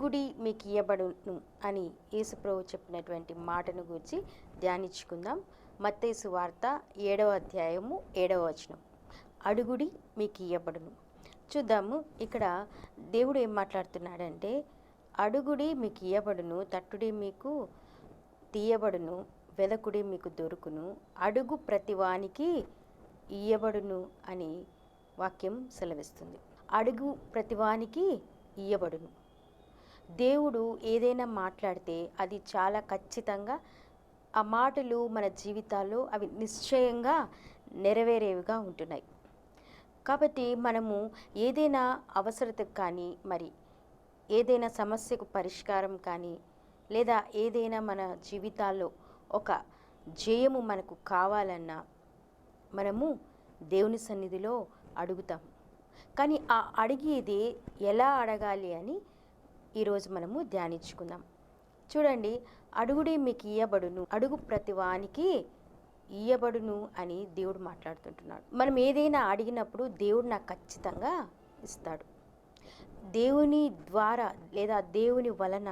అడుగుడి మీకు ఇయ్యబడును అని యేసుప్రభు చెప్పినటువంటి మాటను గురించి ధ్యానించుకుందాం. మత్తయి సువార్త 7వ అధ్యాయము 7వ వచనం. అడుగుడి మీకు ఇయ్యబడును. చూద్దాము. ఇక్కడ దేవుడు ఏం మాట్లాడుతున్నాడంటే, అడుగుడి మీకు ఇయ్యబడును, తట్టుడి మీకు తీయబడును, వెదకుడి మీకు దొరుకును, అడుగు ప్రతివానికి ఇయ్యబడును అని వాక్యం సెలవిస్తుంది. అడుగు ప్రతివానికి ఇయ్యబడును. దేవుడు ఏదైనా మాట్లాడితే అది చాలా ఖచ్చితంగా ఆ మాటలు మన జీవితాల్లో అవి నిశ్చయంగా నెరవేరేవిగా ఉంటున్నాయి. కాబట్టి మనము ఏదైనా అవసరతకు కానీ, మరి ఏదైనా సమస్యకు పరిష్కారం కానీ, లేదా ఏదైనా మన జీవితాల్లో ఒక జయము మనకు కావాలన్నా మనము దేవుని సన్నిధిలో అడుగుతాం. కానీ ఆ అడిగేది ఎలా అడగాలి అని ఈరోజు మనము ధ్యానించుకుందాం. చూడండి, అడుగుడి మీకు ఇయ్యబడును, అడుగు ప్రతివానికి ఇయ్యబడును అని దేవుడు మాట్లాడుతుంటున్నాడు. మనం ఏదైనా అడిగినప్పుడు దేవుడు నాకు ఖచ్చితంగా ఇస్తాడు. దేవుని ద్వారా లేదా దేవుని వలన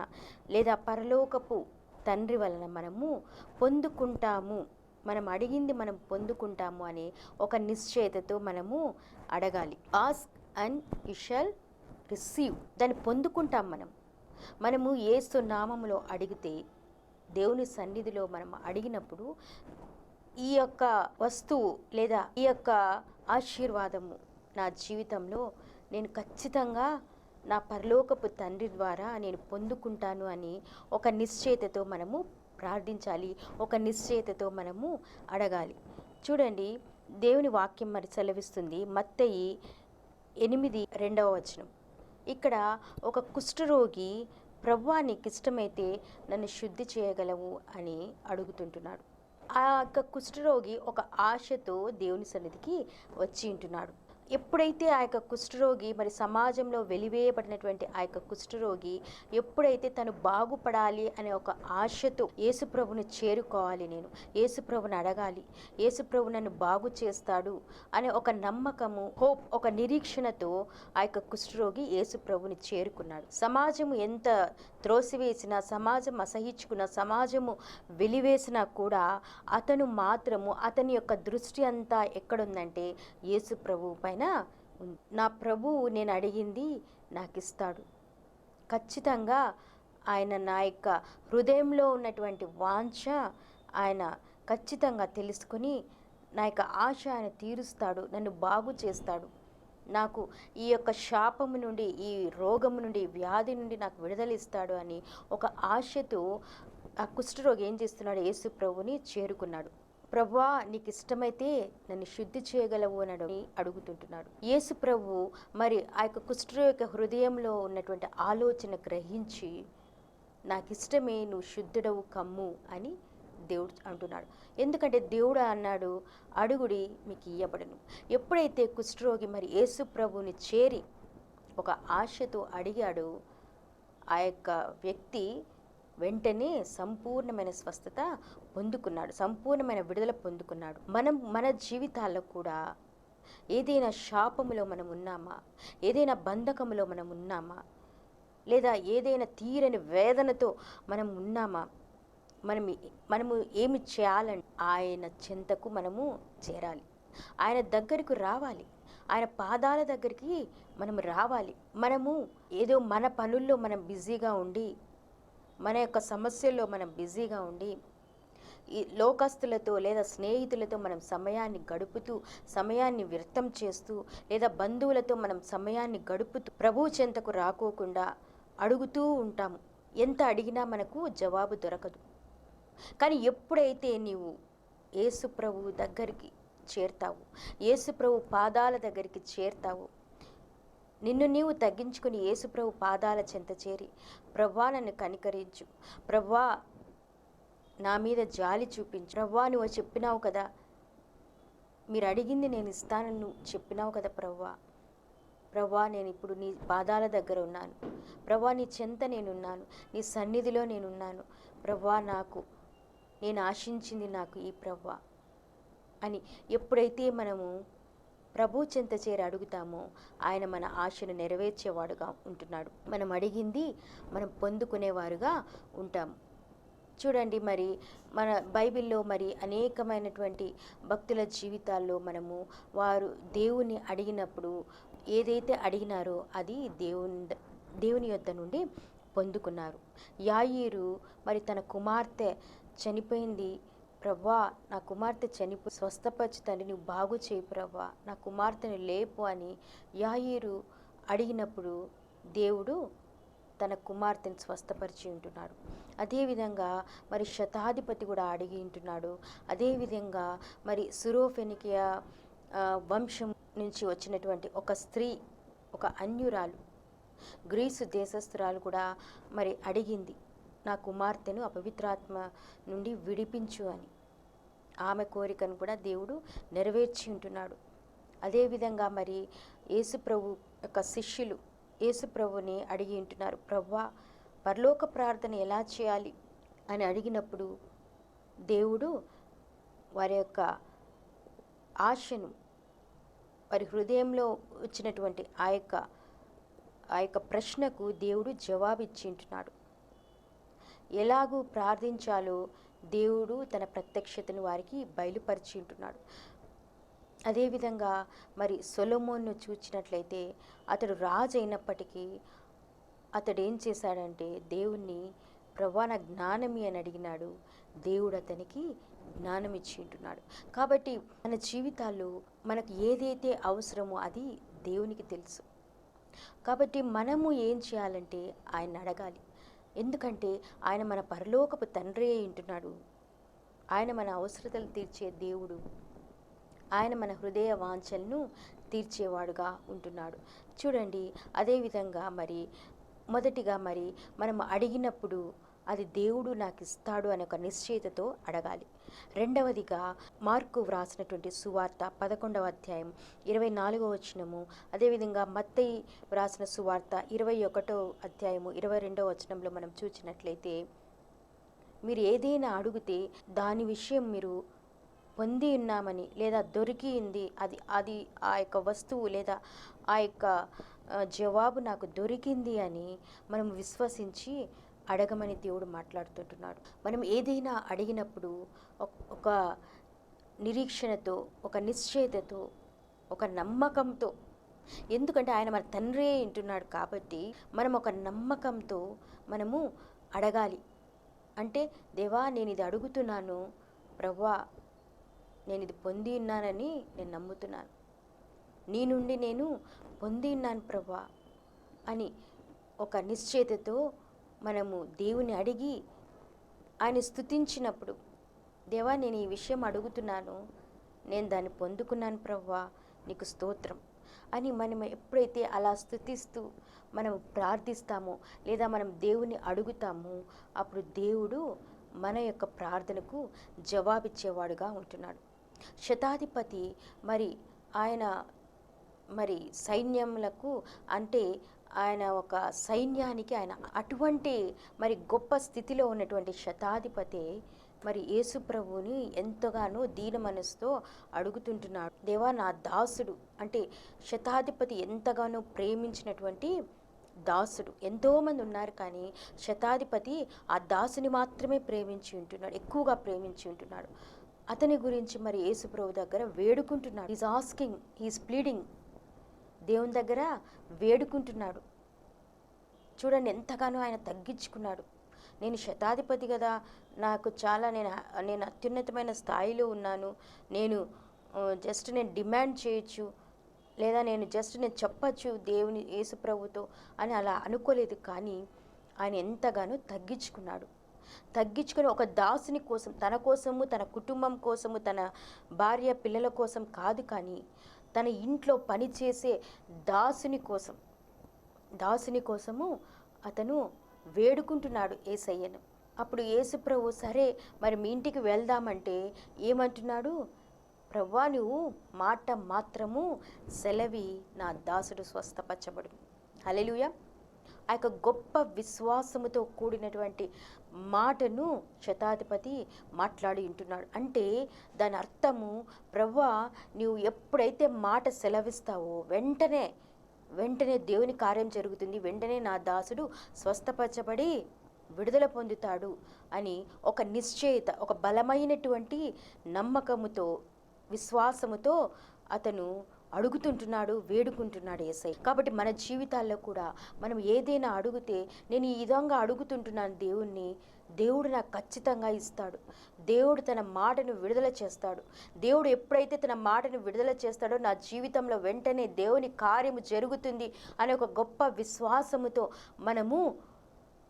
లేదా పరలోకపు తండ్రి వలన మనము పొందుకుంటాము, మనం అడిగింది మనం పొందుకుంటాము అనే ఒక నిశ్చయతతో మనము అడగాలి. Ask and you shall receive. దాన్ని పొందుకుంటాం. మనము యేసు నామములో అడిగితే, దేవుని సన్నిధిలో మనం అడిగినప్పుడు ఈ యొక్క వస్తువు లేదా ఈ యొక్క ఆశీర్వాదము నా జీవితంలో నేను ఖచ్చితంగా నా పరలోకపు తండ్రి ద్వారా నేను పొందుకుంటాను అని ఒక నిశ్చయతతో మనము ప్రార్థించాలి, ఒక నిశ్చయతతో మనము అడగాలి. చూడండి, దేవుని వాక్యం మరి సెలవిస్తుంది. మత్తయి 8:2 వచనం. ఇక్కడ ఒక కుష్ఠరోగి, ప్రభువా నీకు ఇష్టమైతే నన్ను శుద్ధి చేయగలవు అని అడుగుతుంటున్నాడు. ఆ యొక్క కుష్ఠరోగి ఒక ఆశతో దేవుని సన్నిధికి వచ్చి ఉంటున్నాడు. ఎప్పుడైతే ఆ యొక్క కుష్ఠరోగి మరి సమాజంలో వెలివేయబడినటువంటి ఆ యొక్క కుష్ఠరోగి ఎప్పుడైతే తను బాగుపడాలి అనే ఒక ఆశతో యేసుప్రభుని చేరుకోవాలి, నేను యేసుప్రభుని అడగాలి, యేసుప్రభు నన్ను బాగు చేస్తాడు అనే ఒక నమ్మకము, హోప్, ఒక నిరీక్షణతో ఆ యొక్క కుష్ఠరోగి యేసుప్రభుని చేరుకున్నాడు. సమాజము ఎంత త్రోసివేసినా, సమాజం అసహించుకున్న, సమాజము వెలివేసినా కూడా అతను మాత్రము, అతని యొక్క దృష్టి అంతా ఎక్కడుందంటే యేసుప్రభు పైన. నా ప్రభువు నేను అడిగింది నాకు ఇస్తాడు. ఖచ్చితంగా ఆయన నా యొక్క హృదయంలో ఉన్నటువంటి వాంఛ ఆయన ఖచ్చితంగా తెలుసుకొని నా యొక్క ఆశ ఆయన తీరుస్తాడు, నన్ను బాగు చేస్తాడు, నాకు ఈ యొక్క శాపము నుండి, ఈ రోగము నుండి, వ్యాధి నుండి నాకు విడుదల ఇస్తాడు అని ఒక ఆశతో ఆ కుష్ఠరోగి ఏం చేస్తున్నాడు? యేసు ప్రభుని చేరుకున్నాడు. ప్రభువా నీకు ఇష్టమైతే నన్ను శుద్ధి చేయగలవు అని అడుగుతుంటున్నాడు. యేసు ప్రభు మరి ఆ యొక్క కుష్ఠరోగి యొక్క హృదయంలో ఉన్నటువంటి ఆలోచన గ్రహించి, నాకు ఇష్టమే, నువ్వు శుద్ధుడవు కమ్ము అని దేవుడు అంటున్నాడు. ఎందుకంటే దేవుడు అన్నాడు, అడుగుడి మీకు ఇయ్యబడును. ఎప్పుడైతే కుష్ఠరోగి మరి యేసు ప్రభుని చేరి ఒక ఆశతో అడిగాడు, ఆ యొక్క వ్యక్తి వెంటనే సంపూర్ణమైన స్వస్థత పొందుకున్నాడు, సంపూర్ణమైన విడుదల పొందుకున్నాడు. మన జీవితాల్లో కూడా ఏదైనా శాపములో మనం ఉన్నామా, ఏదైనా బంధకములో మనం ఉన్నామా, లేదా ఏదైనా తీరని వేదనతో మనం ఉన్నామా, మనము ఏమి చేయాలంటే ఆయన చెంతకు మనము చేరాలి, ఆయన దగ్గరకు రావాలి, ఆయన పాదాల దగ్గరికి మనం రావాలి. మనము ఏదో మన పనుల్లో మనం బిజీగా ఉండి, మన యొక్క సమస్యల్లో మనం బిజీగా ఉండి, ఈ లోకస్తులతో లేదా స్నేహితులతో మనం సమయాన్ని గడుపుతూ, సమయాన్ని వ్యర్థం చేస్తూ, లేదా బంధువులతో మనం సమయాన్ని గడుపుతూ ప్రభువు చెంతకు రాకోకుండా అడుగుతూ ఉంటాము. ఎంత అడిగినా మనకు జవాబు దొరకదు. కానీ ఎప్పుడైతే నీవు యేసు ప్రభువు దగ్గరికి చేరుతావు, యేసు ప్రభు పాదాల దగ్గరికి చేరుతావు, నిన్ను నీవు తగ్గించుకుని యేసుప్రభు పాదాల చెంత చేరి, ప్రభువా నన్ను కనికరించు, ప్రభువా నా మీద జాలి చూపించు, ప్రభువా నువ్వు చెప్పినావు కదా, మీరు అడిగింది నేను ఇస్తానని నువ్వు చెప్పినావు కదా ప్రభువా నేను ఇప్పుడు నీ పాదాల దగ్గర ఉన్నాను, ప్రభువా నీ చెంత నేనున్నాను, నీ సన్నిధిలో నేనున్నాను, ప్రభువా నేను ఆశించింది నాకు ఈ ప్రభువా అని ఎప్పుడైతే మనము ప్రభు చెంత చేరి అడుగుతామో ఆయన మన ఆశను నెరవేర్చేవాడుగా ఉంటున్నాడు. మనం అడిగింది మనం పొందుకునేవారుగా ఉంటాము. చూడండి, మరి మన బైబిల్లో మరి అనేకమైనటువంటి భక్తుల జీవితాల్లో మనము వారు దేవుని అడిగినప్పుడు ఏదైతే అడిగినారో అది దేవుని యొద్ద నుండి పొందుకున్నారు. యాయీరు మరి తన కుమార్తె చనిపోయింది, ప్రవ్వా నా కుమార్తె స్వస్థపరచు తండ్రి, నువ్వు బాగు చేయి ప్రవ్వా, నా కుమార్తెను లేపు అని యాయీరు అడిగినప్పుడు దేవుడు తన కుమార్తెను స్వస్థపరిచి ఉంటున్నాడు. అదేవిధంగా మరి శతాధిపతి కూడా అడిగి ఉంటున్నాడు. అదేవిధంగా మరి సురోఫెనికియా వంశం నుంచి వచ్చినటువంటి ఒక స్త్రీ, ఒక అన్యురాలు, గ్రీసు దేశస్థురాలు కూడా మరి అడిగింది, నా కుమార్తెను అపవిత్రాత్మ నుండి విడిపించు అని. ఆమె కోరికను కూడా దేవుడు నెరవేర్చి ఉంటున్నాడు. అదేవిధంగా మరి యేసుప్రభు యొక్క శిష్యులు యేసుప్రభుని అడిగి ఉంటున్నారు, ప్రవ్వా పరలోక ప్రార్థన ఎలా చేయాలి అని అడిగినప్పుడు దేవుడు వారి యొక్క ఆశను, వారి హృదయంలో వచ్చినటువంటి ఆ యొక్క ప్రశ్నకు దేవుడు జవాబిచ్చి ఉంటున్నాడు. ఎలాగూ ప్రార్థించాలో దేవుడు తన ప్రత్యక్షతను వారికి బయలుపరిచి ఉంటున్నాడు. అదేవిధంగా మరి సొలొమోన్ను చూచినట్లయితే అతడు రాజు అయినప్పటికీ అతడు ఏం చేశాడంటే దేవుణ్ణి, ప్రవ్వా నా జ్ఞానమి అని అడిగినాడు. దేవుడు అతనికి జ్ఞానం ఇచ్చి ఉంటున్నాడు. కాబట్టి మన జీవితాల్లో మనకు ఏదైతే అవసరమో అది దేవునికి తెలుసు. కాబట్టి మనము ఏం చేయాలంటే ఆయన అడగాలి. ఎందుకంటే ఆయన మన పరలోకపు తండ్రి అయి ఉంటున్నాడు. ఆయన మన అవసరతలు తీర్చే దేవుడు. ఆయన మన హృదయ వాంఛలను తీర్చేవాడుగా ఉంటున్నాడు. చూడండి, అదేవిధంగా మరి మొదటిగా మరి మనం అడిగినప్పుడు అది దేవుడు నాకు ఇస్తాడు అనే ఒక నిశ్చయితతో అడగాలి. రెండవదిగా మార్కు వ్రాసినటువంటి సువార్త 11వ అధ్యాయం 24వ వచనము, అదేవిధంగా మత్తయి వ్రాసిన సువార్త 21వ అధ్యాయము 22వ వచనంలో మనం చూసినట్లయితే, మీరు ఏదైనా అడిగితే దాని విషయం మీరు పొంది ఉన్నామని లేదా దొరికింది, అది ఆ యొక్క వస్తువు లేదా ఆ యొక్క జవాబు నాకు దొరికింది అని మనం విశ్వసించి అడగమని దేవుడు మాట్లాడుతుంటున్నాడు. మనం ఏదైనా అడిగినప్పుడు ఒక నిరీక్షణతో, ఒక నిశ్చయతతో, ఒక నమ్మకంతో, ఎందుకంటే ఆయన మన తండ్రి వింటున్నాడు కాబట్టి మనం ఒక నమ్మకంతో మనము అడగాలి. అంటే దేవా నేను ఇది అడుగుతున్నాను, ప్రవ్వా నేను ఇది పొంది ఉన్నానని నేను నమ్ముతున్నాను, నీ నుండి నేను పొంది ఉన్నాను ప్రవ్వా అని ఒక నిశ్చయతతో మనము దేవుని అడిగి ఆయన స్తుతించినప్పుడు, దేవా నేను ఈ విషయం అడుగుతున్నాను, నేను దాన్ని పొందుకున్నాను ప్రవ్వా, నీకు స్తోత్రం అని మనం ఎప్పుడైతే అలా స్తుతిస్తూ మనం ప్రార్థిస్తామో లేదా మనం దేవుని అడుగుతామో అప్పుడు దేవుడు మన యొక్క ప్రార్థనకు జవాబిచ్చేవాడుగా ఉంటున్నాడు. శతాధిపతి మరి ఆయన మరి సైన్యములకు అంటే ఆయన ఒక సైన్యానికి ఆయన అటువంటి మరి గొప్ప స్థితిలో ఉన్నటువంటి శతాధిపతి మరి యేసు ప్రభువుని ఎంతగానో దీన మనసుతో అడుగుతుంటున్నాడు. దేవా నా దాసుడు, అంటే శతాధిపతి ఎంతగానో ప్రేమించినటువంటి దాసుడు. ఎంతోమంది ఉన్నారు కానీ శతాధిపతి ఆ దాసుని మాత్రమే ప్రేమించి ఉంటున్నాడు, ఎక్కువగా ప్రేమించి ఉంటున్నాడు. అతని గురించి మరి యేసు ప్రభు దగ్గర వేడుకుంటున్నాడు. ఈజ్ ఆస్కింగ్, ఈజ్ ప్లీడింగ్, దేవుని దగ్గర వేడుకుంటున్నాడు. చూడండి ఎంతగానో ఆయన తగ్గించుకున్నాడు. నేను శతాధిపతి కదా, నాకు చాలా నేను అత్యున్నతమైన స్థాయిలో ఉన్నాను, నేను డిమాండ్ చేయొచ్చు లేదా నేను చెప్పచ్చు దేవుని యేసు ప్రభుతో అని అలా అనుకోలేదు. కానీ ఆయన ఎంతగానో తగ్గించుకొని ఒక దాసుని కోసం, తన కోసము, తన కుటుంబం కోసము, తన భార్య పిల్లల కోసం కాదు, కానీ తన ఇంట్లో పనిచేసే దాసుని కోసము అతను వేడుకుంటున్నాడు యేసయ్యను. అప్పుడు యేసు ప్రభు సరే మరి మీ ఇంటికి వెళ్దామంటే ఏమంటున్నాడు, ప్రవ్వా నువ్వు మాట మాత్రము సెలవి, నా దాసుడు స్వస్థపరచబడును. హల్లెలూయా. ఆ యొక్క గొప్ప విశ్వాసముతో కూడినటువంటి మాటను శతాధిపతి మాట్లాడి ఉంటున్నాడు. అంటే దాని అర్థము, ప్రభువా నీవు ఎప్పుడైతే మాట సెలవిస్తావో వెంటనే దేవుని కార్యం జరుగుతుంది, వెంటనే నా దాసుడు స్వస్థపరచబడి విడుదల పొందుతాడు అని ఒక నిశ్చయిత, ఒక బలమైనటువంటి నమ్మకముతో, విశ్వాసముతో అతను అడుగుతుంటున్నాడు, వేడుకుంటున్నాడు యేసయ్య. కాబట్టి మన జీవితాల్లో కూడా మనం ఏదైనా అడిగితే, నేను ఈ విధంగా అడుగుతుంటున్నాను దేవుణ్ణి, దేవుడు నాకు ఖచ్చితంగా ఇస్తాడు. దేవుడు తన మాటను విడుదల చేస్తాడు. దేవుడు ఎప్పుడైతే తన మాటను విడుదల చేస్తాడో నా జీవితంలో వెంటనే దేవుని కార్యము జరుగుతుంది అనే ఒక గొప్ప విశ్వాసముతో మనము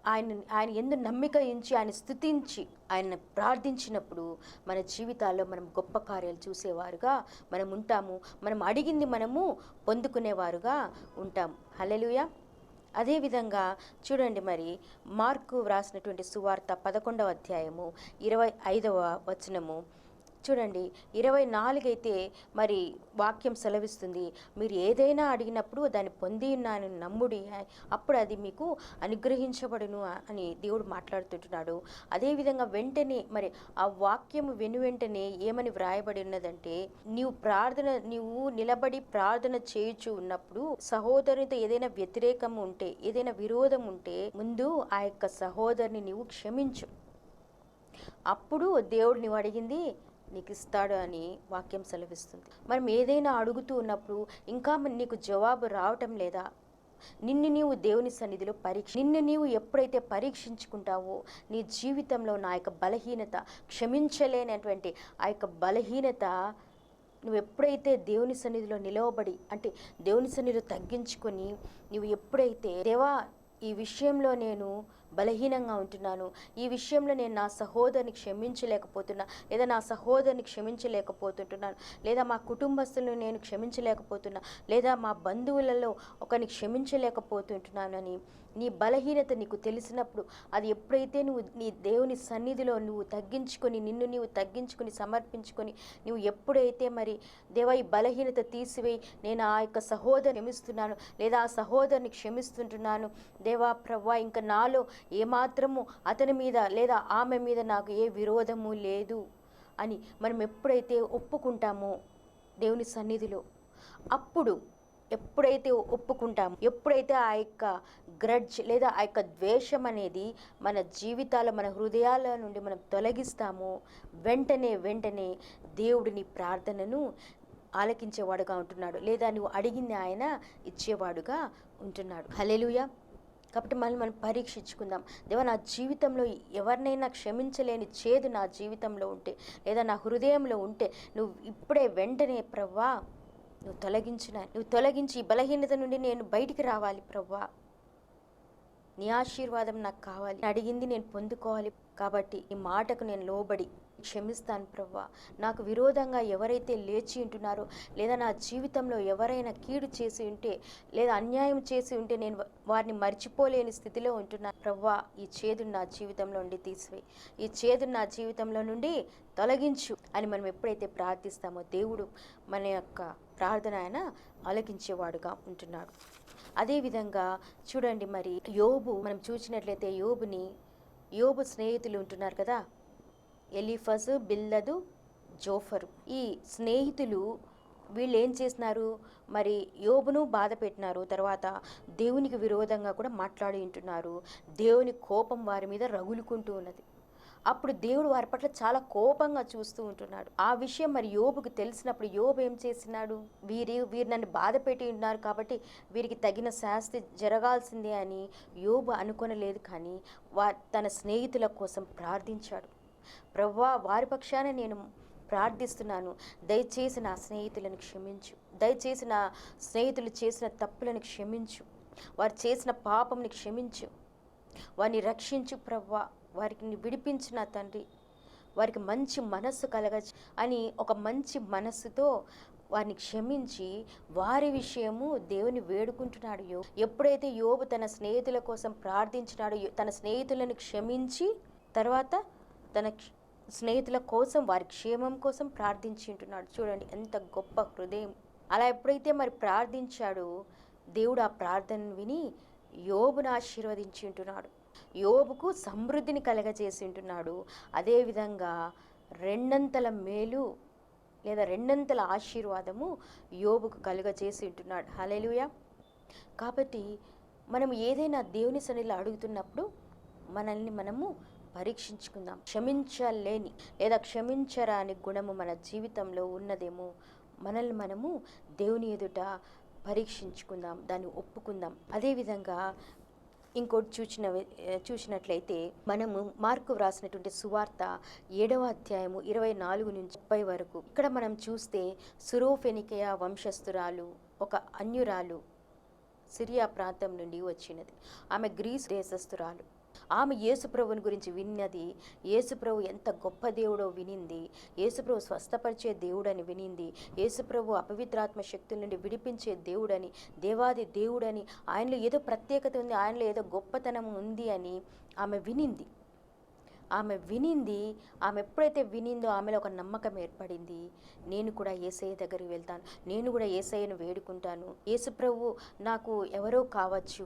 ఆయన యందు నమ్మిక ఉంచి, ఆయన స్తుతించి, ఆయన ప్రార్థించినప్పుడు మన జీవితాల్లో మనం గొప్ప కార్యాలు చూసేవారుగా మనం ఉంటాము. మనం అడిగింది మనము పొందుకునేవారుగా ఉంటాము. హల్లెలూయా. అదేవిధంగా చూడండి, మరి మార్కు వ్రాసినటువంటి సువార్త 11వ అధ్యాయము 25వ వచనము చూడండి. 24 అయితే మరి వాక్యం సెలవిస్తుంది, మీరు ఏదైనా అడిగినప్పుడు దాన్ని పొంది ఉన్నాను నమ్ముడి, అప్పుడు అది మీకు అనుగ్రహించబడును అని దేవుడు మాట్లాడుతుంటున్నాడు. అదేవిధంగా వెంటనే మరి ఆ వాక్యము వెంటనే ఏమని వ్రాయబడి ఉన్నదంటే, నీవు నిలబడి ప్రార్థన చేయుచు ఉన్నప్పుడు సహోదరునితో ఏదైనా వ్యతిరేకం ఉంటే, ఏదైనా విరోధం ఉంటే, ముందు ఆ యొక్క సహోదరుని నీవు క్షమించు, అప్పుడు దేవుడు నీవు అడిగింది నీకు ఇస్తాడు అని వాక్యం సెలవిస్తుంది. మనం ఏదైనా అడుగుతూ ఉన్నప్పుడు ఇంకా నీకు జవాబు రావటం లేదా, నిన్ను నీవు దేవుని సన్నిధిలో నిన్ను నీవు ఎప్పుడైతే పరీక్షించుకుంటావో, నీ జీవితంలో నా యొక్క బలహీనత, క్షమించలేనటువంటి ఆ యొక్క బలహీనత నువ్వు ఎప్పుడైతే దేవుని సన్నిధిలో నిలవబడి, అంటే దేవుని సన్నిధిలో తగ్గించుకొని, నువ్వు ఎప్పుడైతే దేవా ఈ విషయంలో నేను బలహీనంగా ఉంటున్నాను, ఈ విషయంలో నేను నా సహోదరుని క్షమించలేకపోతున్నా, లేదా నా సహోదరుని క్షమించలేకపోతుంటున్నాను, లేదా మా కుటుంబస్తులను నేను క్షమించలేకపోతున్నా, లేదా మా బంధువులలో ఒకరిని క్షమించలేకపోతుంటున్నానని నీ బలహీనత నీకు తెలిసినప్పుడు, అది ఎప్పుడైతే నువ్వు నీ దేవుని సన్నిధిలో నువ్వు తగ్గించుకొని, నిన్ను నీవు తగ్గించుకొని సమర్పించుకొని, నువ్వు ఎప్పుడైతే మరి దేవా ఈ బలహీనత తీసివేయి, నేను ఆ యొక్క సహోదరుని క్షమిస్తున్నాను, లేదా ఆ సహోదరుని క్షమిస్తుంటున్నాను దేవా ప్రభువా, ఇంకా నాలో ఏమాత్రము అతని మీద లేదా ఆమె మీద నాకు ఏ విరోధము లేదు అని మనం ఎప్పుడైతే ఒప్పుకుంటామో దేవుని సన్నిధిలో, అప్పుడు ఎప్పుడైతే ఒప్పుకుంటామో, ఎప్పుడైతే ఆ యొక్క గ్రడ్జ్ లేదా ఆ యొక్క ద్వేషం అనేది మన జీవితాల, మన హృదయాల నుండి మనం తొలగిస్తామో, వెంటనే దేవుడిని ప్రార్థనను ఆలకించేవాడుగా ఉంటున్నాడు, లేదా నువ్వు అడిగింది ఆయన ఇచ్చేవాడుగా ఉంటున్నాడు. హల్లెలూయా. కాబట్టి మనం పరీక్షించుకుందాం. దేవా నా జీవితంలో ఎవరినైనా క్షమించలేని చేదు నా జీవితంలో ఉంటే, లేదా నా హృదయంలో ఉంటే, నువ్వు ఇప్పుడే వెంటనే ప్రభువా నువ్వు తొలగించి ఈ బలహీనత నుండి నేను బయటికి రావాలి ప్రభువా, నీ ఆశీర్వాదం నాకు కావాలి, అడిగింది నేను పొందుకోవాలి, కాబట్టి ఈ మాటకు నేను లోబడి క్షమిస్తాను ప్రభువా. నాకు విరోధంగా ఎవరైతే లేచి ఉంటున్నారో, లేదా నా జీవితంలో ఎవరైనా కీడు చేసి ఉంటే, లేదా అన్యాయం చేసి ఉంటే, నేను వారిని మర్చిపోలేని స్థితిలో ఉంటున్నాను ప్రభువా. ఈ చేదును నా జీవితంలో నుండి తీసివేయి, ఈ చేదును నా జీవితంలో నుండి తొలగించు అని మనం ఎప్పుడైతే ప్రార్థిస్తామో, దేవుడు మన యొక్క ప్రార్థన ఆయన ఆలకించేవాడుగా ఉంటున్నాడు. అదేవిధంగా చూడండి, మరి యోబు మనం చూసినట్లయితే, యోబు స్నేహితులు ఉంటున్నారు కదా, ఎలీఫజు, బిల్దదు, జోఫరు. ఈ స్నేహితులు వీళ్ళు ఏం చేసినారు, మరి యోబును బాధ పెట్టినారు, తర్వాత దేవునికి విరోధంగా కూడా మాట్లాడి ఉంటున్నారు. దేవుని కోపం వారి మీద రగులుకుంటూ ఉన్నది. అప్పుడు దేవుడు వారి పట్ల చాలా కోపంగా చూస్తూ ఉంటున్నాడు. ఆ విషయం మరి యోబుకు తెలిసినప్పుడు యోబు ఏం చేసినాడు, వీరు నన్ను బాధ పెట్టి ఉన్నారు కాబట్టి వీరికి తగిన శాస్తి జరగాల్సిందే అని యోబు అనుకొనలేదు, కానీ తన స్నేహితుల కోసం ప్రార్థించాడు. ప్రభువా వారి పక్షాన నేను ప్రార్థిస్తున్నాను, దయచేసి నా స్నేహితులను క్షమించు, దయచేసి నా స్నేహితులు చేసిన తప్పులను క్షమించు, వారు చేసిన పాపంని క్షమించు, వారిని రక్షించు ప్రభువా, వారికి విడిపించు నా తండ్రి, వారికి మంచి మనస్సు కలగచ్చు అని ఒక మంచి మనస్సుతో వారిని క్షమించి వారి విషయము దేవుని వేడుకుంటున్నాడు. ఎప్పుడైతే యోబు తన స్నేహితుల కోసం ప్రార్థించినాడో, తన స్నేహితులను క్షమించి తర్వాత తన స్నేహితుల కోసం, వారి క్షేమం కోసం ప్రార్థించి ఉంటున్నాడు. చూడండి ఎంత గొప్ప హృదయం. అలా ఎప్పుడైతే మరి ప్రార్థించాడో, దేవుడు ఆ ప్రార్థనను విని యోబును ఆశీర్వదించి ఉంటున్నాడు. యోబుకు సమృద్ధిని కలగజేసి ఉంటున్నాడు. అదేవిధంగా రెండంతల మేలు లేదా రెండంతల ఆశీర్వాదము యోబుకు కలుగజేసి ఉంటున్నాడు. హల్లెలూయా. కాబట్టి మనం ఏదైనా దేవుని సన్నిధిలో అడుగుతున్నప్పుడు మనల్ని మనము పరీక్షించుకుందాం. క్షమించలేని లేదా క్షమించరాని గుణము మన జీవితంలో ఉన్నదేమో మనల్ని మనము దేవుని ఎదుట పరీక్షించుకుందాం, దాన్ని ఒప్పుకుందాం. అదేవిధంగా ఇంకోటి చూసినట్లయితే మనము మార్కు వ్రాసినటువంటి సువార్త 7వ అధ్యాయము 24 నుంచి 30 వరకు ఇక్కడ మనం చూస్తే సురోఫెనికయ వంశస్థురాలు ఒక అన్యురాలు సిరియా ప్రాంతం నుండి వచ్చినది. ఆమె గ్రీసు దేశస్థురాలు. ఆమె యేసుప్రభుని గురించి విన్నది. యేసుప్రభు ఎంత గొప్ప దేవుడో వినింది. యేసుప్రభు స్వస్థపరిచే దేవుడని వినింది. యేసుప్రభు అపవిత్రాత్మ శక్తుల నుండి విడిపించే దేవుడని, దేవాది దేవుడని, ఆయనలో ఏదో ప్రత్యేకత ఉంది, ఆయనలో ఏదో గొప్పతనం ఉంది అని ఆమె వినింది. ఆమె ఎప్పుడైతే వినిందో ఆమెలో ఒక నమ్మకం ఏర్పడింది. నేను కూడా యేసయ్య దగ్గరికి వెళ్తాను, నేను కూడా యేసయ్యను వేడుకుంటాను. యేసుప్రభు నాకు ఎవరో కావచ్చు,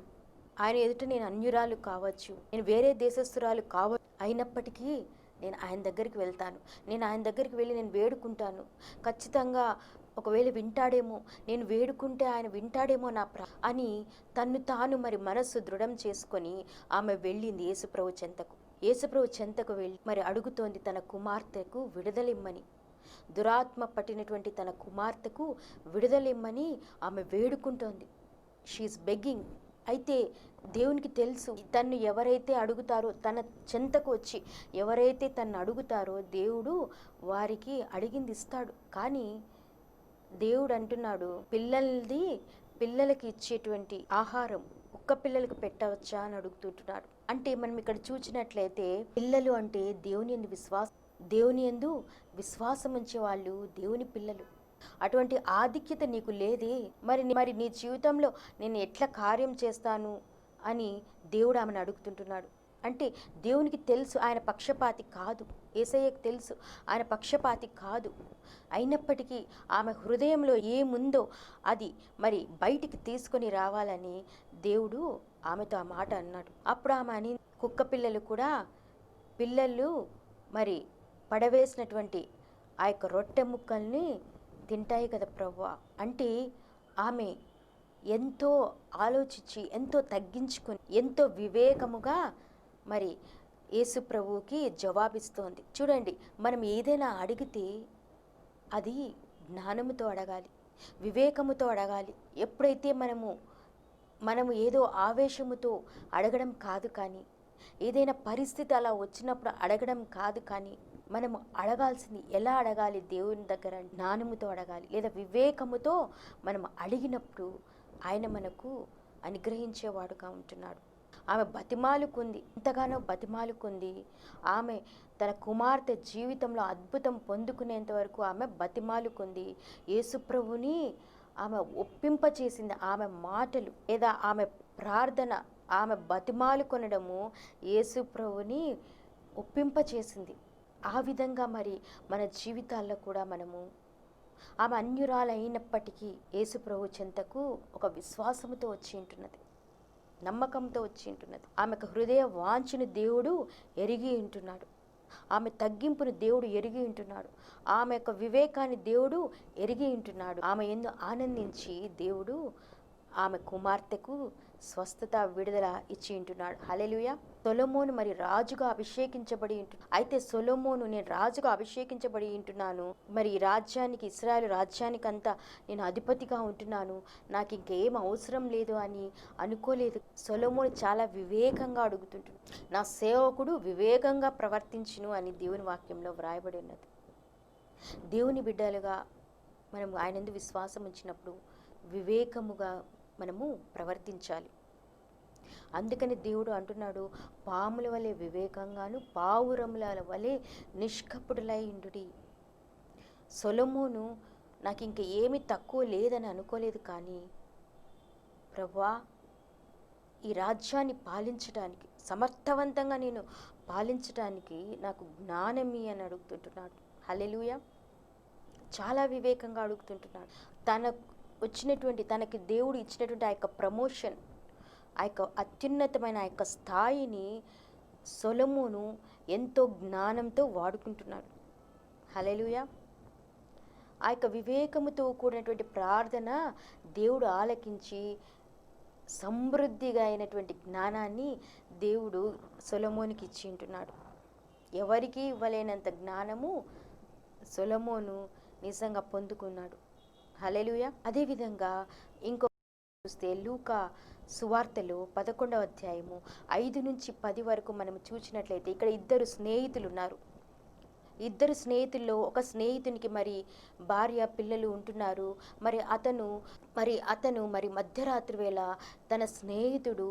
ఆయన ఎదుట నేను అన్యురాలు కావచ్చు, నేను వేరే దేశస్తురాలు కావచ్చు, అయినప్పటికీ నేను ఆయన దగ్గరికి వెళ్తాను. నేను ఆయన దగ్గరికి వెళ్ళి నేను వేడుకుంటాను. ఖచ్చితంగా ఒకవేళ వింటాడేమో, నేను వేడుకుంటే ఆయన వింటాడేమో అని తన్ను తాను మరి మనస్సు దృఢం చేసుకొని ఆమె వెళ్ళింది యేసుప్రభు చెంతకు. యేసుప్రభు చెంతకు వెళ్ళి మరి అడుగుతోంది తన కుమార్తెకు విడుదలిమ్మని. దురాత్మ పట్టినటువంటి తన కుమార్తెకు విడుదలిమ్మని ఆమె వేడుకుంటోంది. She is begging. అయితే దేవునికి తెలుసు, తన్ను ఎవరైతే అడుగుతారో, తన చెంతకు వచ్చి ఎవరైతే తన్ను అడుగుతారో దేవుడు వారికి అడిగింది ఇస్తాడు. కానీ దేవుడు అంటున్నాడు, పిల్లలకి ఇచ్చేటువంటి ఆహారం ఒక్క పిల్లలకు పెట్టవచ్చా అని అడుగుతుంటున్నాడు. అంటే మనం ఇక్కడ చూసినట్లయితే పిల్లలు అంటే దేవుని యందు విశ్వాసం ఉంచే వాళ్ళు దేవుని పిల్లలు. అటువంటి ఆధిక్యత నీకు లేదే, మరి నీ జీవితంలో నేను ఎట్లా కార్యం చేస్తాను అని దేవుడు ఆమెను అడుగుతుంటున్నాడు. అంటే దేవునికి తెలుసు ఆయన పక్షపాతి కాదు. యేసయ్యకు తెలుసు ఆయన పక్షపాతి కాదు. అయినప్పటికీ ఆమె హృదయంలో ఏముందో అది మరి బయటికి తీసుకొని రావాలని దేవుడు ఆమెతో ఆ మాట అన్నాడు. అప్పుడు ఆమె అని కుక్క పిల్లలు మరి పడవేసినటువంటి ఆ యొక్క రొట్టె ముక్కల్ని తింటాయి కదా ప్రభువా. అంటే ఆమె ఎంతో ఆలోచించి, ఎంతో తగ్గించుకొని, ఎంతో వివేకముగా మరి యేసు ప్రభువుకి జవాబిస్తోంది. చూడండి, మనం ఏదైనా అడిగితే అది జ్ఞానముతో అడగాలి, వివేకముతో అడగాలి. ఎప్పుడైతే మనము ఏదో ఆవేశముతో అడగడం కాదు, కానీ ఏదైనా పరిస్థితి అలా వచ్చినప్పుడు అడగడం కాదు, కానీ మనము అడగాల్సింది ఎలా అడగాలి? దేవుని దగ్గర జ్ఞానముతో అడగాలి, లేదా వివేకముతో మనం అడిగినప్పుడు ఆయన మనకు అనుగ్రహించేవాడుగా ఉంటున్నాడు. ఆమె బతిమాలుకుంది, ఎంతగానో బతిమాలుకుంది. ఆమె తన కుమార్తె జీవితంలో అద్భుతం పొందుకునేంత వరకు ఆమె బతిమాలుకుంది. యేసుప్రభుని ఆమె ఒప్పింపచేసింది. ఆమె మాటలు లేదా ఆమె ప్రార్థన, ఆమె బతిమాలుకొనడము యేసుప్రభుని ఒప్పింపచేసింది. ఆ విధంగా మరి మన జీవితాల్లో కూడా ఆమె అన్యురాలైనప్పటికీ యేసుప్రభు చెంతకు ఒక విశ్వాసముతో వచ్చి ఉంటున్నది, నమ్మకంతో వచ్చి ఉంటున్నది. ఆమెకు హృదయ వాంఛను దేవుడు ఎరిగి ఉంటున్నాడు. ఆమె తగ్గింపును దేవుడు ఎరిగి ఉంటున్నాడు. ఆమె యొక్క వివేకాన్ని దేవుడు ఎరిగి ఉంటున్నాడు. ఆమె యందు ఆనందించి దేవుడు ఆమె కుమార్తెకు స్వస్థత, విడుదల ఇచ్చి ఉంటున్నాడు. హల్లెలూయా. సొలొమోను మరి రాజుగా అభిషేకించబడి ఉంటున్నాడు. అయితే సొలొమోను, నేను రాజుగా అభిషేకించబడి ఉంటున్నాను, మరి ఈ రాజ్యానికి, ఇశ్రాయేలు రాజ్యానికంతా నేను అధిపతిగా ఉంటున్నాను, నాకు ఇంకేం అవసరం లేదు అని అనుకోలేదు. సొలొమోను చాలా వివేకంగా అడుగుతుంటున్నాడు. నా సేవకుడు వివేకంగా ప్రవర్తించును అని దేవుని వాక్యంలో వ్రాయబడి ఉన్నది. దేవుని బిడ్డలుగా మనం ఆయనందు విశ్వాసం ఉంచినప్పుడు వివేకముగా మనము ప్రవర్తించాలి. అందుకని దేవుడు అంటున్నాడు, పాముల వలె వివేకంగాను పావురముల వలె నిష్కపటులై ఉండుడి. సొలొమోను నాకు ఇంక ఏమి తక్కువ లేదని అనుకోలేదు, కానీ ప్రభువా ఈ రాజ్యాన్ని పాలించడానికి, సమర్థవంతంగా నేను పాలించడానికి నాకు జ్ఞానమి అని అడుగుతుంటున్నాడు. హల్లెలూయా. చాలా వివేకంగా అడుగుతుంటున్నాడు. తనకి దేవుడు ఇచ్చినటువంటి ఆ యొక్క ప్రమోషన్, ఆ యొక్క అత్యున్నతమైన ఆ యొక్క స్థాయిని సొలొమోను ఎంతో జ్ఞానంతో వాడుకుంటున్నాడు. హల్లెలూయా. ఆ యొక్క వివేకముతో కూడినటువంటి ప్రార్థన దేవుడు ఆలకించి సమృద్ధిగా అయినటువంటి జ్ఞానాన్ని దేవుడు సొలొమోనుకి ఇచ్చి ఉంటున్నాడు. ఎవరికీ ఇవ్వలేనంత జ్ఞానము సొలొమోను నిజంగా పొందుకున్నాడు. హల్లెలూయా. అదేవిధంగా ఇంకో చూస్తే లూకా సువార్తలో 11వ అధ్యాయము 5-10 వరకు మనం చూసినట్లయితే ఇక్కడ ఇద్దరు స్నేహితులు ఉన్నారు. ఇద్దరు స్నేహితుల్లో ఒక స్నేహితునికి మరి భార్య పిల్లలు ఉంటున్నారు. మరి మధ్యరాత్రి వేళ తన స్నేహితుడు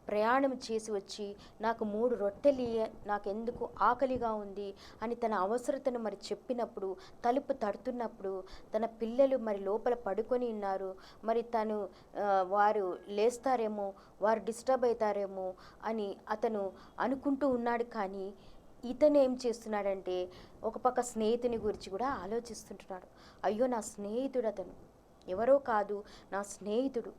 ప్రయాణం చేసి వచ్చి నాకు 3 రొట్టెలు నాకెందుకు ఆకలిగా ఉంది అని తన అవసరతను మరి చెప్పినప్పుడు, తలుపు తడుతున్నప్పుడు తన పిల్లలు మరి లోపల పడుకొని ఉన్నారు. మరి వారు లేస్తారేమో, వారు డిస్టర్బ్ అవుతారేమో అని అతను అనుకుంటూ ఉన్నాడు. కానీ ఇతను ఏం చేస్తున్నాడంటే ఒక పక్క స్నేహితుని గురించి కూడా ఆలోచిస్తుంటున్నాడు. అయ్యో, నా స్నేహితుడు, అతను ఎవరో కాదు, నా స్నేహితుడు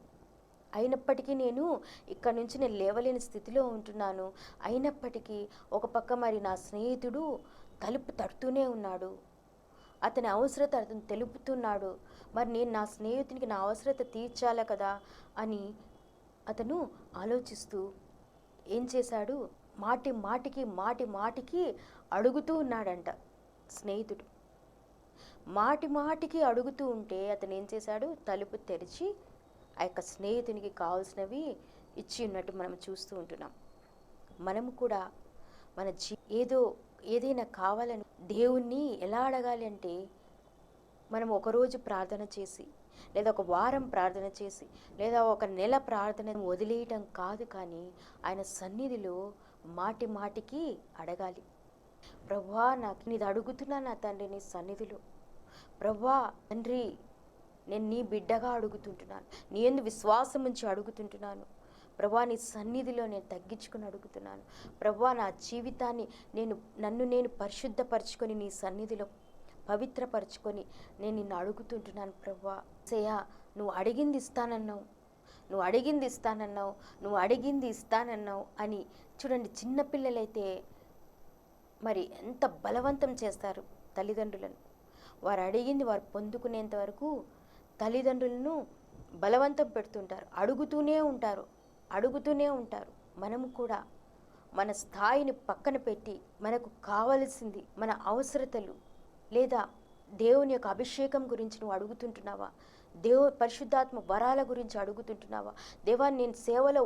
అయినప్పటికీ నేను ఇక్కడ నుంచి నేను లేవలేని స్థితిలో ఉంటున్నాను. అయినప్పటికీ ఒక పక్క మరి నా స్నేహితుడు తలుపు తడుతూనే ఉన్నాడు, అతని అవసరత అతను తెలుపుతున్నాడు. మరి నేను నా స్నేహితునికి నా అవసరత తీర్చాలి కదా అని అతను ఆలోచిస్తూ ఏం చేశాడు, మాటి మాటికి అడుగుతూ ఉన్నాడంట స్నేహితుడు. మాటికి అడుగుతూ ఉంటే అతను ఏం చేశాడు, తలుపు తెరిచి ఆ యొక్క స్నేహితునికి కావాల్సినవి ఇచ్చి ఉన్నట్టు మనం చూస్తూ ఉంటున్నాం. మనము కూడా మన ఏదైనా కావాలని దేవుణ్ణి ఎలా అడగాలి అంటే, మనం ఒకరోజు ప్రార్థన చేసి, లేదా ఒక వారం ప్రార్థన చేసి, లేదా ఒక నెల ప్రార్థన వదిలేయటం కాదు. కానీ ఆయన సన్నిధిలో మాటికి అడగాలి. ప్రభువా, నాకు నీది అడుగుతున్నా నా తండ్రి నీ సన్నిధిలో. ప్రభువా తండ్రి, నేను నీ బిడ్డగా అడుగుతుంటున్నాను, నీ యందు విశ్వాసం ఉంచి అడుగుతుంటున్నాను. ప్రభువా, నీ సన్నిధిలో నేను తగ్గించుకుని అడుగుతున్నాను. ప్రభువా, నా జీవితాన్ని నన్ను నేను పరిశుద్ధపరచుకొని నీ సన్నిధిలో పవిత్రపరచుకొని నేను నిన్ను అడుగుతుంటున్నాను. ప్రభువా యేసయ్యా, నువ్వు అడిగింది ఇస్తానన్నావు అని. చూడండి, చిన్నపిల్లలైతే మరి ఎంత బలవంతం చేస్తారు తల్లిదండ్రులను. వారు అడిగింది వారు పొందుకునేంత వరకు తల్లిదండ్రులను బలవంతం పెడుతుంటారు, అడుగుతూనే ఉంటారు. మనము కూడా మన స్థాయిని పక్కన పెట్టి మనకు కావలసింది, మన అవసరతలు, లేదా దేవుని యొక్క అభిషేకం గురించి నువ్వు అడుగుతుంటున్నావా? పరిశుద్ధాత్మ వరాల గురించి అడుగుతుంటున్నావా? దేవా, నేను సేవలో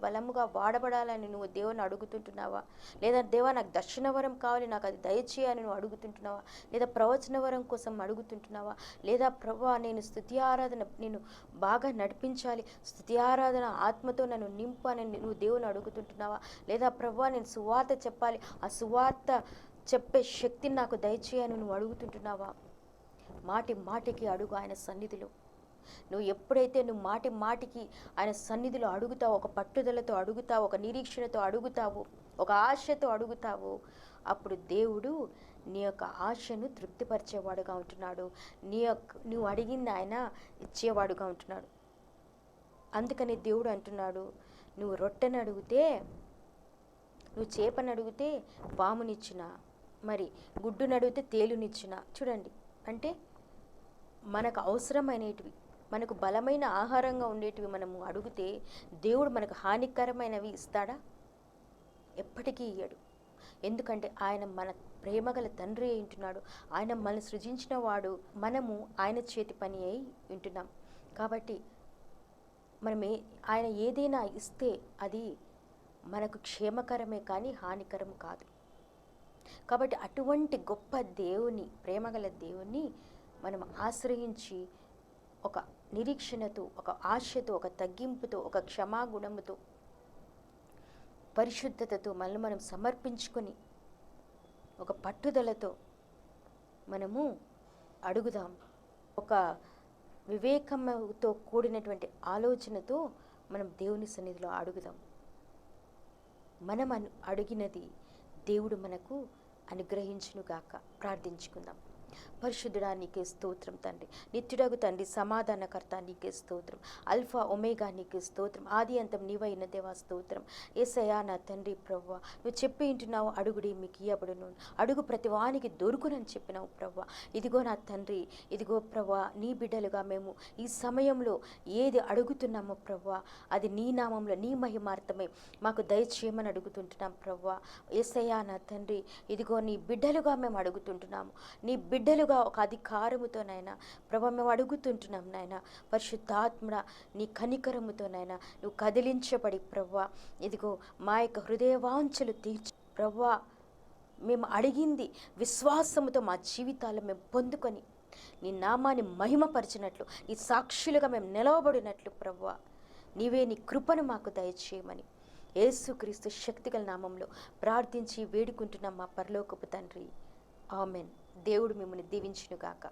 బలముగా వాడబడాలని నువ్వు దేవుని అడుగుతుంటున్నావా? లేదా దేవా, నాకు దర్శన వరం కావాలి, నాకు అది దయచేయాలని నువ్వు అడుగుతుంటున్నావా? లేదా ప్రవచన వరం కోసం అడుగుతుంటున్నావా? లేదా ప్రభువా, నేను స్తుతి ఆరాధన నేను బాగా నడిపించాలి, స్తుతి ఆరాధన ఆత్మతో నన్ను నింపు అని నువ్వు దేవుని అడుగుతుంటున్నావా? లేదా ప్రభువా, నేను సువార్త చెప్పాలి, ఆ సువార్త చెప్పే శక్తిని నాకు దయచేయని నువ్వు అడుగుతుంటున్నావా? మాటికి అడుగు ఆయన సన్నిధిలో. నువ్వు ఎప్పుడైతే మాటికి ఆయన సన్నిధిలో అడుగుతావో, ఒక పట్టుదలతో అడుగుతావు, ఒక నిరీక్షణతో అడుగుతావు, ఒక ఆశతో అడుగుతావు, అప్పుడు దేవుడు నీ యొక్క ఆశను తృప్తిపరిచేవాడుగా ఉంటున్నాడు. నువ్వు అడిగింది ఆయన ఇచ్చేవాడుగా ఉంటున్నాడు. అందుకని దేవుడు అంటున్నాడు, నువ్వు రొట్టెను అడిగితే, నువ్వు చేపను అడిగితే పామునిచ్చిన, మరి గుడ్డును అడిగితే తేలునిచ్చిన. చూడండి, అంటే మనకు అవసరమైనటివి, మనకు బలమైన ఆహారంగా ఉండేటివి మనము అడిగితే దేవుడు మనకు హానికరమైనవి ఇస్తాడా? ఎప్పటికీ ఇయ్యడు. ఎందుకంటే ఆయన మన ప్రేమగల తండ్రి అయి ఉంటున్నాడు. ఆయన మనల్ని సృజించిన వాడు, మనము ఆయన చేతి పని అయి ఉంటున్నాం. కాబట్టి ఆయన ఏదైనా ఇస్తే అది మనకు క్షేమకరమే కానీ హానికరం కాదు. కాబట్టి అటువంటి గొప్ప దేవుని, ప్రేమగల దేవుని మనం ఆశ్రయించి ఒక నిరీక్షణతో, ఒక ఆశతో, ఒక తగ్గింపుతో, ఒక క్షమాగుణముతో, పరిశుద్ధతతో మనం సమర్పించుకొని ఒక పట్టుదలతో మనము అడుగుదాం. ఒక వివేకంతో కూడినటువంటి ఆలోచనతో మనం దేవుని సన్నిధిలో అడుగుదాం. మనం అడిగినది దేవుడు మనకు అనుగ్రహించునుగాక. ప్రార్థించుకుందాం. పరిశుద్ధుడా నీకే స్తోత్రం తండ్రి. నిత్యుడగు తండ్రి, సమాధానకర్త నీకే స్తోత్రం. అల్ఫా ఒమేగా నీకే స్తోత్రం. ఆది అంతం నీవైన దేవా స్తోత్రం. యేసయ్యా నా తండ్రి ప్రభువా, నువ్వు చెప్పి ఉంటున్నావు, అడుగుడి మీకు ఇయ్యబడును, అడుగు ప్రతి వానికి దొరుకునని చెప్పినావు ప్రభువా. ఇదిగో నా తండ్రి, ఇదిగో ప్రభువా, నీ బిడ్డలుగా మేము ఈ సమయంలో ఏది అడుగుతున్నామో ప్రభువా, అది నీ నామంలో నీ మహిమార్థమై మాకు దయచేయమని అడుగుతుంటున్నాం ప్రభువా. యేసయ్యా నా తండ్రి, ఇదిగో నీ బిడ్డలుగా మేము అడుగుతుంటున్నాము. నీ బిడ్డలుగా ఒక అధికారముతోనైనా ప్రభా మేము అడుగుతుంటున్నాం నాయన. పరిశుద్ధాత్ముడ నీ కనికరముతోనైనా నువ్వు కదిలించబడి ప్రభా, ఇదిగో మా యొక్క హృదయవాంఛలు తీర్చి ప్రభా, మేము అడిగింది విశ్వాసముతో మా జీవితాలు మేము పొందుకొని నీ నామాన్ని మహిమపరిచినట్లు, నీ సాక్షులుగా మేము నిలవబడినట్లు ప్రభువా, నీవే నీ కృపను మాకు దయచేయమని యేసుక్రీస్తు శక్తిగల నామంలో ప్రార్థించి వేడుకుంటున్నాం మా పరలోకపు తండ్రి. ఆమెన్. దేవుడు మిమ్మల్ని దీవించునుగాక.